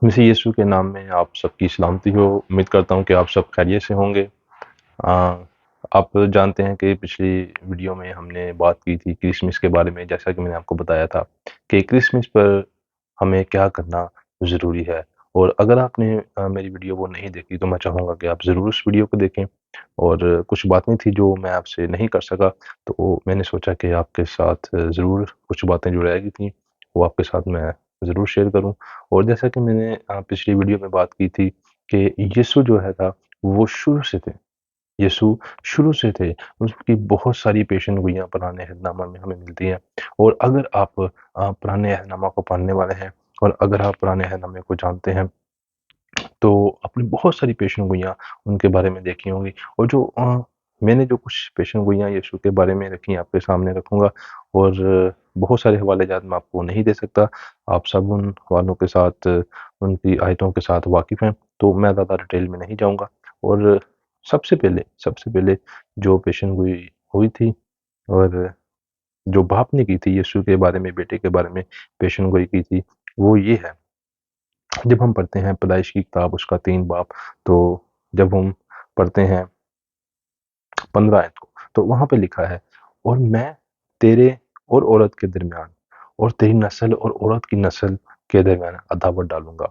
مسیح یسوع کے نام میں آپ سب کی سلامتی ہو۔ امید کرتا ہوں کہ آپ سب خیریت سے ہوں گے۔ آپ جانتے ہیں کہ پچھلی ویڈیو میں ہم نے بات کی تھی کرسمس کے بارے میں، جیسا کہ میں نے آپ کو بتایا تھا کہ کرسمس پر ہمیں کیا کرنا ضروری ہے۔ اور اگر آپ نے میری ویڈیو وہ نہیں دیکھی تو میں چاہوں گا کہ آپ ضرور اس ویڈیو کو دیکھیں۔ اور کچھ باتیں تھیں جو میں آپ سے نہیں کر سکا، تو میں نے سوچا کہ آپ کے ساتھ ضرور کچھ باتیں جو رہ گئی تھیں وہ آپ کے ساتھ میں ضرور شیئر کروں۔ اور جیسا کہ میں نے پچھلی ویڈیو میں بات کی تھی کہ یسوع جو ہے تھا وہ شروع سے تھے، یسوع شروع سے تھے۔ اس کی بہت ساری پیشن گوئیاں پرانے عہد نامہ میں ہمیں ملتی ہیں۔ اور اگر آپ پرانے عہد نامہ کو پڑھنے والے ہیں اور اگر آپ پرانے عہد نامے کو جانتے ہیں تو اپنی بہت ساری پیشن گوئیاں ان کے بارے میں دیکھی ہوں گی۔ اور جو میں نے جو کچھ پیشن گوئیاں یسوع کے بارے میں رکھی آپ کے سامنے رکھوں گا، اور بہت سارے حوالے جات میں آپ کو نہیں دے سکتا۔ آپ سب ان حوالوں کے ساتھ، ان کی آیتوں کے ساتھ واقف ہیں، تو میں زیادہ ڈیٹیل میں نہیں جاؤں گا۔ اور سب سے پہلے جو پیشن گوئی ہوئی تھی اور جو باپ نے کی تھی یسوع کے بارے میں، بیٹے کے بارے میں پیشن گوئی کی تھی، وہ یہ ہے۔ جب ہم پڑھتے ہیں پیدائش کی کتاب اس کا 3 باب، تو جب ہم پڑھتے ہیں 15 آیت کو، تو وہاں پہ لکھا ہے، اور میں تیرے اور عورت کے درمیان اور تیری نسل اور عورت کی نسل کے درمیان عداوت ڈالوں گا،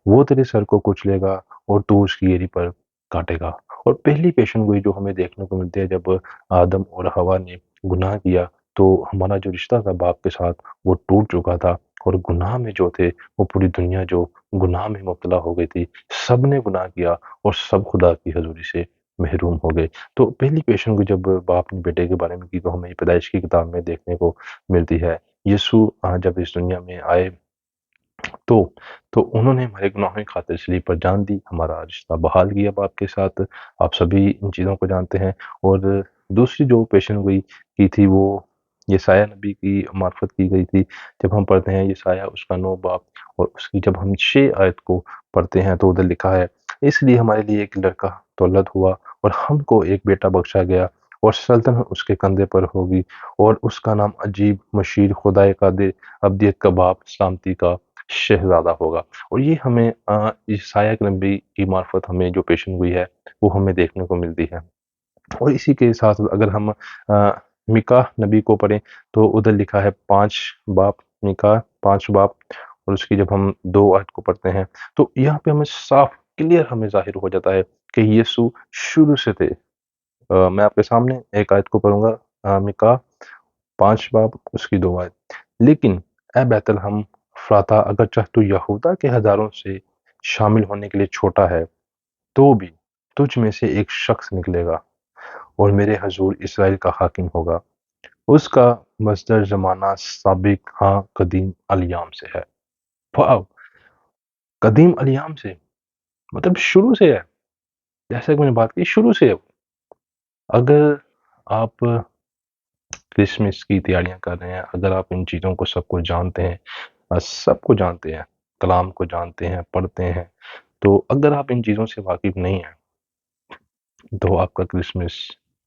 وہ تیرے سر کو کچلے گا اور تو اس کی ایری پر کاٹے گا۔ اور پہلی پیشن گوئی جو ہمیں دیکھنے کو ملتی ہے، جب آدم اور حوا نے گناہ کیا تو ہمارا جو رشتہ تھا باپ کے ساتھ وہ ٹوٹ چکا تھا، اور گناہ میں جو تھے وہ پوری دنیا جو گناہ میں مبتلا ہو گئی تھی، سب نے گناہ کیا اور سب خدا کی حضوری سے محروم ہو گئے۔ تو پہلی پیشن گوئی جب باپ نے بیٹے کے بارے میں کی تو ہمیں پیدائش کی کتاب میں دیکھنے کو ملتی ہے۔ یسوع جب اس دنیا میں آئے تو انہوں نے ہمارے گناہوں کی خاطر صلیب پر جان دی، ہمارا رشتہ بحال کیا باپ کے ساتھ۔ آپ سبھی ان چیزوں کو جانتے ہیں۔ اور دوسری جو پیشن گوئی کی تھی وہ یسایہ نبی کی معرفت کی گئی تھی۔ جب ہم پڑھتے ہیں یسایہ اس کا 9 باب اور اس کی جب ہم 6 آیت کو پڑھتے ہیں تو ادھر لکھا ہے، اس لیے ہمارے لیے ایک لڑکا تولد ہوا اور ہم کو ایک بیٹا بخشا گیا، اور سلطنت اس کے کندھے پر ہوگی، اور اس کا نام عجیب، مشیر، خدائے قادر، ابدیت کا باپ، سلامتی کا شہزادہ ہوگا۔ اور یہ ہمیں یسایہ نبی کی معرفت ہمیں جو پیشن گوئی ہے وہ ہمیں دیکھنے کو ملتی ہے۔ اور اسی کے ساتھ اگر ہم میکا نبی کو پڑھیں تو ادھر لکھا ہے 5 باب، میکا 5 باب، اور اس کی جب ہم 2 آیت کو پڑھتے ہیں تو یہاں پہ ہمیں صاف کلیئر ہمیں ظاہر ہو جاتا ہے کہ یسوع شروع سے تھے۔ میں آپ کے سامنے ایک آیت کو پڑھوں گا، میکا 5 باب اس کی 2 آیت، لیکن اے بیت الحم فراتا، اگرچہ تو یہودا کے ہزاروں سے شامل ہونے کے لیے چھوٹا ہے، تو بھی تجھ میں سے ایک شخص نکلے گا اور میرے حضور اسرائیل کا حاکم ہوگا، اس کا مصدر زمانہ سابق، ہاں قدیم الیام سے ہے۔ واو، قدیم الیام سے مطلب شروع سے ہے، جیسا کہ میں نے بات کی شروع سے ہے۔ اگر آپ کرسمس کی تیاریاں کر رہے ہیں، اگر آپ ان چیزوں کو سب کو جانتے ہیں، سب کو جانتے ہیں، کلام کو جانتے ہیں، پڑھتے ہیں، تو اگر آپ ان چیزوں سے واقف نہیں ہیں تو آپ کا کرسمس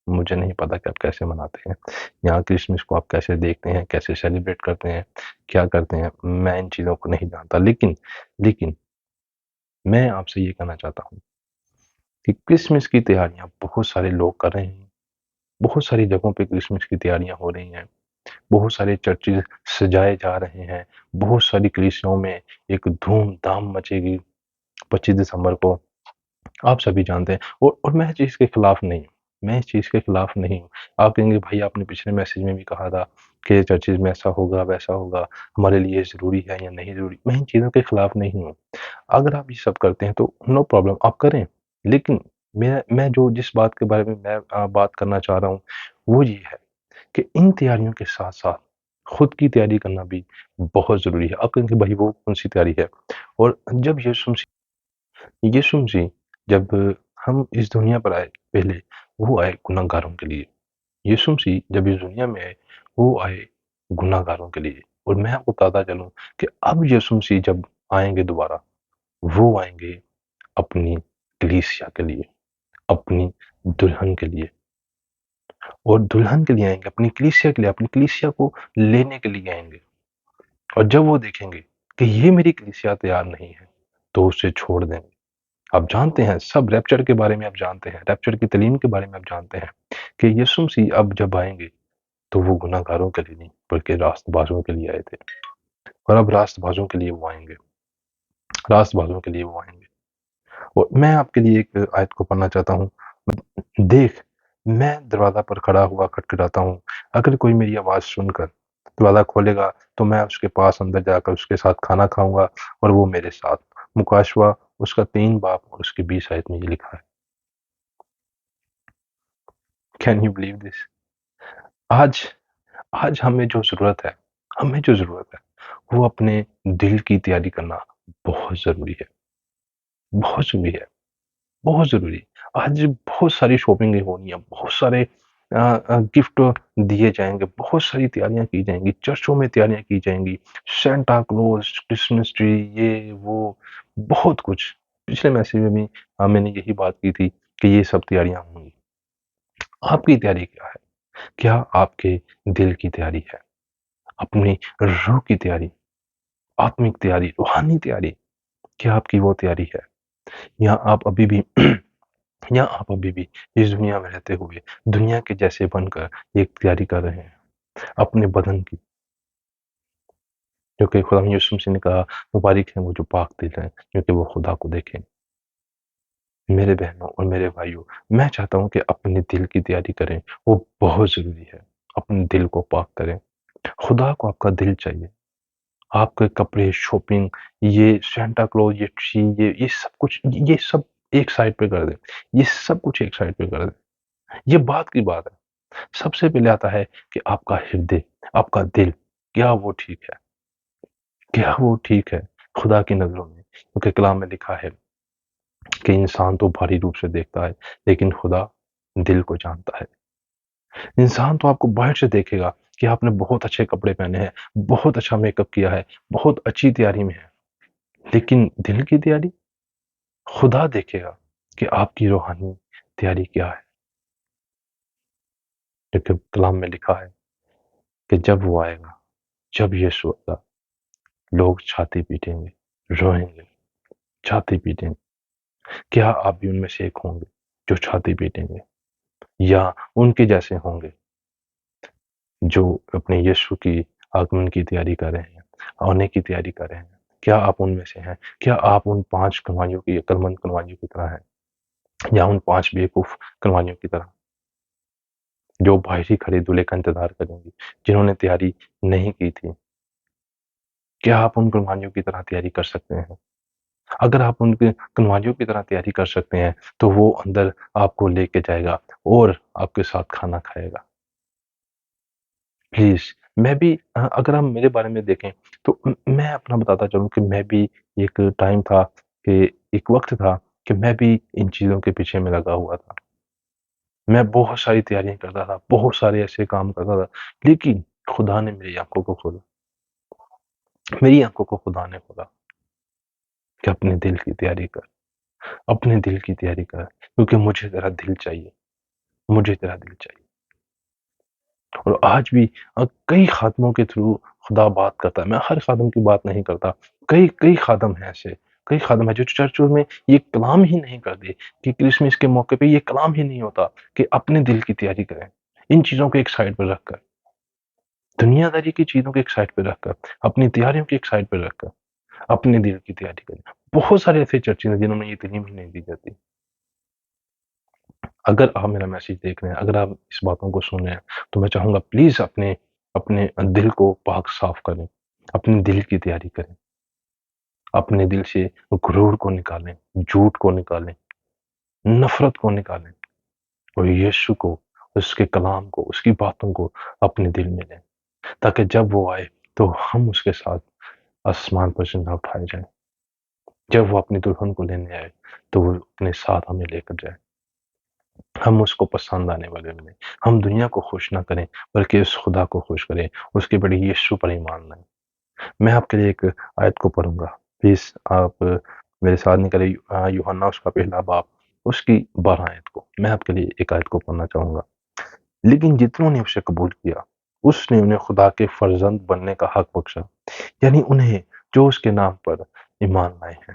مجھے نہیں پتا کہ آپ کیسے مناتے ہیں، یہاں کرسمس کو آپ کیسے دیکھتے ہیں، کیسے سیلیبریٹ کرتے ہیں، کیا کرتے ہیں، میں ان چیزوں کو نہیں جانتا۔ لیکن میں آپ سے یہ کہنا چاہتا ہوں کہ کرسمس کی تیاریاں بہت سارے لوگ کر رہے ہیں، بہت ساری جگہوں پہ کرسمس کی تیاریاں ہو رہی ہیں، بہت سارے چرچز سجائے جا رہے ہیں، بہت ساری کلیسیوں میں ایک دھوم دھام مچے گی 25 دسمبر کو، آپ سبھی جانتے ہیں۔ اور میں اس چیز کے خلاف نہیں ہوں، میں اس چیز کے خلاف نہیں ہوں۔ آپ کہیں گے بھائی آپ نے پچھلے میسیج میں بھی کہا تھا کہ چرچز میں ایسا ہوگا ویسا ہوگا، ہمارے لیے ضروری ہے یا نہیں ضروری، میں ان چیزوں کے خلاف نہیں ہوں۔ اگر آپ یہ سب کرتے ہیں تو نو پرابلم، آپ کریں، لیکن میں جو جس بات کے بارے میں بات کرنا چاہ رہا ہوں وہ یہ ہے کہ ان تیاریوں کے ساتھ ساتھ خود کی تیاری کرنا بھی بہت ضروری ہے۔ آپ کہیں گے بھائی وہ کون سی تیاری ہے؟ اور جب یسوع مسیح جب ہم اس دنیا پر آئے، پہلے وہ آئے گناہ گاروں کے لیے۔ یسوع مسیح جب اس دنیا میں آئے وہ آئے گناہ گاروں کے لیے۔ اور میں آپ کو بتاتا چلوں کہ اب یسوع مسیح جب آئیں گے دوبارہ، وہ آئیں گے اپنی کلیسیا کے لیے، اپنی دلہن کے لیے، اور دلہن کے لیے آئیں گے، اپنی کلیسیا کے لیے، اپنی کلیسیا کو لینے کے لیے آئیں گے۔ اور جب وہ دیکھیں گے کہ یہ میری کلیسیا تیار نہیں ہے، تو اسے چھوڑ دیں گے۔ آپ جانتے ہیں سب ریپچر کے بارے میں آپ جانتے ہیں، ریپچر کی تعلیم کے بارے میں آپ جانتے ہیں کہ یسوع مسیح اب جب آئیں گے تو وہ گناہ گاروں کے لیے نہیں بلکہ راست بازوں کے لیے آئے تھے، اور اب راست بازوں کے لیے وہ آئیں گے، راست بازوں کے لیے وہ آئیں گے۔ اور میں آپ کے لیے ایک آیت کو پڑھنا چاہتا ہوں۔ دیکھ، میں دروازہ پر کھڑا ہوا کھٹکھٹاتا ہوں، اگر کوئی میری آواز سن کر دروازہ کھولے گا تو میں اس کے پاس اندر جا کر اس کے ساتھ کھانا کھاؤں گا اور وہ میرے ساتھ۔ مکاشوہ اس کا 3 باب اور اس کی 20 آیت میں یہ لکھا ہے۔ Can you believe this? آج ہمیں جو ضرورت ہے وہ اپنے دل کی تیاری کرنا بہت ضروری ہے، بہت ضروری ہے، بہت ضروری ہے۔ آج بہت ساری شاپنگیں ہونی ہیں، بہت سارے گفٹ دیے جائیں گے، بہت ساری تیاریاں کی جائیں گی، چرچوں میں تیاریاں کی جائیں گی، سینٹا کلوز، کرسمس ٹری، یہ وہ بہت کچھ۔ پچھلے میسیج میں بھی میں نے یہی بات کی تھی کہ یہ سب تیاریاں ہوں گی۔ آپ کی تیاری کیا ہے؟ کیا آپ کے دل کی تیاری ہے؟ اپنی روح کی تیاری، آتمک تیاری، روحانی تیاری، کیا آپ کی وہ تیاری ہے؟ یا آپ ابھی بھی اس دنیا میں رہتے ہوئے دنیا کے جیسے بن کر ایک تیاری کر رہے ہیں اپنے بدن کی، کیونکہ خدا یسوع مسیح نے کہا مبارک ہیں وہ جو پاک دل ہیں کیونکہ وہ خدا کو دیکھیں۔ میرے بہنوں اور میرے بھائیوں، میں چاہتا ہوں کہ اپنے دل کی تیاری کریں، وہ بہت ضروری ہے۔ اپنے دل کو پاک کریں، خدا کو آپ کا دل چاہیے۔ آپ کے کپڑے، شاپنگ، یہ سینٹا کلوز، یہ ٹری، یہ سب کچھ، یہ سب ایک سائڈ پہ کر دیں، یہ سب کچھ ایک سائڈ پہ کر دیں۔ یہ بات کی بات ہے، سب سے پہلے آتا ہے کہ آپ کا ہردے، آپ کا دل، کیا وہ ٹھیک ہے؟ کیا وہ ٹھیک ہے خدا کی نظروں میں؟ کیونکہ کلام میں لکھا ہے کہ انسان تو بھاری روپ سے دیکھتا ہے لیکن خدا دل کو جانتا ہے۔ انسان تو آپ کو باہر سے دیکھے گا کہ آپ نے بہت اچھے کپڑے پہنے ہیں، بہت اچھا میک اپ کیا ہے، بہت اچھی تیاری میں ہے، لیکن دل کی تیاری خدا دیکھے گا کہ آپ کی روحانی تیاری کیا ہے۔ کیونکہ کلام میں لکھا ہے کہ جب وہ آئے گا، جب یسوع آئے گا، لوگ چھاتی پیٹیں گے، روئیں گے، چھاتی پیٹیں گے۔ کیا آپ بھی ان میں سے ایک ہوں گے جو چھاتی پیٹیں گے، یا ان کے جیسے ہوں گے جو اپنے یسوع کی آگمن کی تیاری کر رہے ہیں، آنے کی تیاری کر رہے ہیں؟ کیا آپ ان میں سے ہیں؟ کیا آپ ان 5 کنواریوں کی، عقل مند کنواریوں کی طرح ہیں، یا ان 5 بیوقوف کنواریوں کی طرح جو باہر ہی کھڑے دولہے کا انتظار کریں گی، جنہوں نے تیاری نہیں کی تھی؟ کیا آپ ان کنواریوں کی طرح تیاری کر سکتے ہیں؟ اگر آپ ان کے کنواریوں کی طرح تیاری کر سکتے ہیں تو وہ اندر آپ کو لے کے جائے گا اور آپ کے ساتھ کھانا کھائے گا۔ پلیز، میں بھی اگر ہم میرے بارے میں دیکھیں تو میں اپنا بتاتا چلوں کہ میں بھی ایک ٹائم تھا، کہ ایک وقت تھا کہ میں بھی ان چیزوں کے پیچھے میں لگا ہوا تھا۔ میں بہت ساری تیاریاں کرتا تھا، بہت سارے ایسے کام کرتا تھا، لیکن خدا نے میری آنکھوں کو کھولا، میری آنکھوں کو خدا نے کھولا کہ اپنے دل کی تیاری کر، اپنے دل کی تیاری کر، کیونکہ مجھے تیرا دل چاہیے، مجھے تیرا دل چاہیے۔ اور آج بھی کئی خادموں کے تھرو خدا بات کرتا ہے۔ میں ہر خادم کی بات نہیں کرتا، کئی خادم ہیں ایسے، کئی خادم ہیں جو چرچوں میں یہ کلام ہی نہیں کرتے کہ کرسمس کے موقع پہ یہ کلام ہی نہیں ہوتا کہ اپنے دل کی تیاری کریں، ان چیزوں کو ایک سائڈ پہ رکھ کر، دنیا داری کی چیزوں کو ایک سائڈ پہ رکھ کر، اپنی تیاریوں کی ایک سائڈ پہ رکھ کر اپنے دل کی تیاری کریں۔ بہت سارے ایسے چرچے ہیں جنہوں میں یہ تعلیم ہی نہیں دی جاتی۔ اگر آپ میرا میسیج دیکھ رہے ہیں، اگر آپ اس باتوں کو سن رہے ہیں، تو میں چاہوں گا پلیز اپنے دل کو پاک صاف کریں، اپنے دل کی تیاری کریں، اپنے دل سے غرور کو نکالیں، جھوٹ کو نکالیں، نفرت کو نکالیں، اور یسوع کو، اس کے کلام کو، اس کی باتوں کو اپنے دل میں لیں، تاکہ جب وہ آئے تو ہم اس کے ساتھ آسمان پر زندہ اٹھائے جائیں۔ جب وہ اپنی دلہن کو لینے آئے تو وہ اپنے ساتھ ہمیں لے کر جائے۔ ہم اس کو پسند آنے والے بنیں، ہم دنیا کو خوش نہ کریں بلکہ اس خدا کو خوش کریں، اس کے بڑے یسوع پر ایمان لائیں۔ میں آپ کے لیے ایک آیت کو پڑھوں گا، پلیز آپ میرے ساتھ نکلیں، یوحنا اس کا پہلا باب، اس کی 12 آیت کو میں آپ کے لیے ایک آیت کو پڑھنا چاہوں گا۔ لیکن جتنوں نے اسے قبول کیا، اس نے انہیں خدا کے فرزند بننے کا حق بخشا، یعنی انہیں جو اس کے نام پر ایمان لائے ہیں۔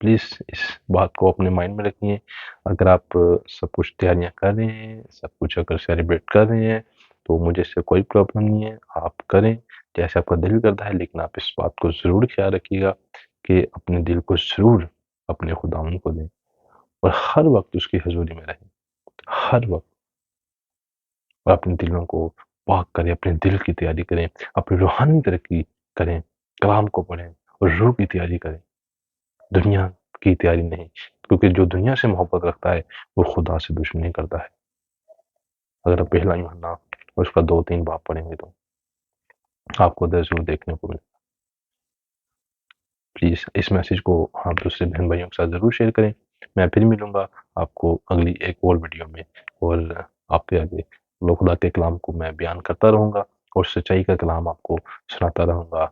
پلیز اس بات کو اپنے مائنڈ میں رکھیے. اگر آپ سب کچھ تیاریاں کر رہے ہیں، سب کچھ اگر سیلیبریٹ کر رہے ہیں تو مجھے اس سے کوئی پرابلم نہیں ہے، آپ کریں جیسے آپ کا دل کرتا ہے. لیکن آپ اس بات کو ضرور خیال رکھیے گا کہ اپنے دل کو ضرور اپنے خداوند کو دیں اور ہر وقت اس کی حضوری میں رہیں، ہر وقت. اور اپنے دلوں کو پاک کریں، اپنے دل کی تیاری کریں، اپنی روحانی ترقی کریں، کلام کو پڑھیں اور روح کی تیاری کریں، دنیا کی تیاری نہیں. کیونکہ جو دنیا سے محبت رکھتا ہے وہ خدا سے دشمنی کرتا ہے. اگر آپ پہلا یوحنا اس کا 2-3 باب پڑھیں گے تو آپ کو ضرور دیکھنے کو ملے. پلیز اس میسیج کو آپ دوسرے بہن بھائیوں کے ساتھ ضرور شیئر کریں. میں پھر ملوں گا آپ کو اگلی ایک اور ویڈیو میں، اور آپ کے آگے خدا کے کلام کو میں بیان کرتا رہوں گا اور سچائی کا کلام آپ کو سناتا رہوں گا.